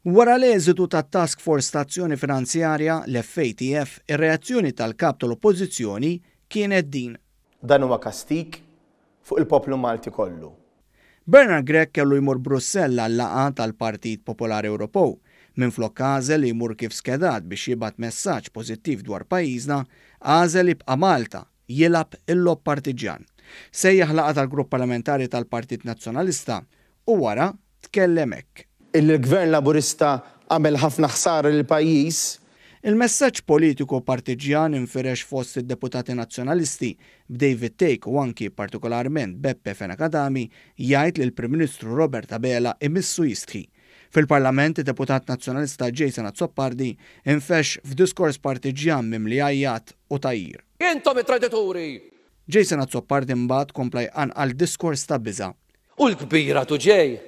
Wara l-eżitu tat-Task Force Tazzjoni Finanzjarja l-FATF, ir-reazzjoni tal-kap tal-Oppożizzjoni kienet din. Dan huwa kastik fuq il-poplu Malti kollu. Bernard Gregg kellu jmur Brussell għall-laqgħa tal-Partit Popolari Ewropew minflok għażel li jmur kif skedat biex jibgħat messaġġ pożittiv dwar pajjiżna, għażel jibqa' Malta jilgħab il-lob partiġjan. Sejjaħ laqgħa tal-Grupp Parlamentari tal-Partit Nazzjonalista u wara tkellem hekk. Il-Gvern Laburista għamel ħafna ħsara lill-pajjiż. Il-messaġġ politiku partiġjan infirex fost id-deputati nazzjonalisti b'David Take u anki partikolarment Beppe Fenakadami jgħid li l-Prim Ministru Robert Abela imissu jistħi. Fil-Parlament, id-deputat nazzjonalista Jason Azzopardi infex f'diskors partiġjan mimli għajjat u tajjir. Intom it-tradituri! Jason Azzopardi mbagħad kompla jqanqal diskors ta' biża'. U l-kbira tuġej!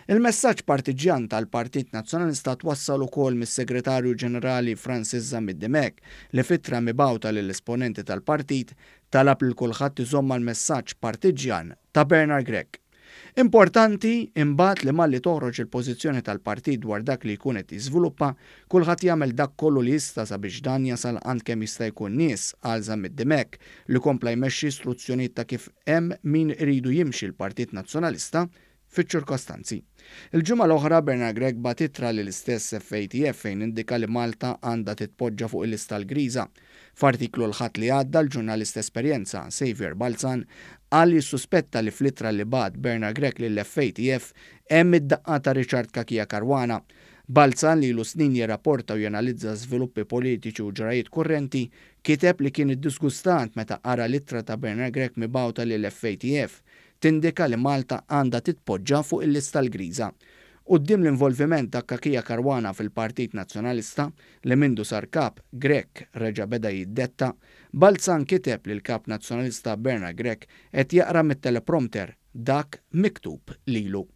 Il-messaġġ partiġjan tal-Partit Nazzjonalista twassal ukoll mis-Segretarju Ġenerali Francis Zamid-Dimek li fittra mibgħuta lill-esponenti tal-partit talab lil kulħadd iżomm l-messaġġ partiġjan ta' Bernard Gregg. Importanti imbagħad li malli toħroġ il-pożizzjoni tal-partit dwar dak li jkun qed jiżviluppa, kulħadd jagħmel dak kollu li jista' sabiex dan jasal għand kemm jista' jkun nies għal Zamid-Dimek li kompla jmexxi istruzzjonijiet ta' kif hemm min iridu jimxi l-Partit Nazzjonalista fiċ-ċirkostanzi. Il-ġimgħa l-oħra Bernard Gregg bat ittra lill-istess FATF fejn indika li Malta għandha titpoġġa fuq il-lista l-griża. F'artiklu l-ħadd li għadda l-ġurnalist esperjenza Xavier Balzan qal li suspetta li fl-ittra li bad Bernard Gregg lill-FATF hemm id-daqqa ta' Richard Kakija Karwana. Balzan li ilu snin jirrapporta u janalizza żviluppi politiċi u ġrajiet kurrenti kiteb li kien iddisgustant meta qara l-ittra ta' Bernard Gregg mibgħuta lill-FATF tindika li Malta għandha titpoġġa fuq il-lista l-griża. Quddiem l-involviment ta' Kakija Karwana fil-Partit Nazzjonalista li mindu sar kap Gregg reġa' beda jiddetta, Balzan kiteb li l-kap nazzjonalista Bernard Gregg qed jaqra mit-teleprompter dak miktub lilu.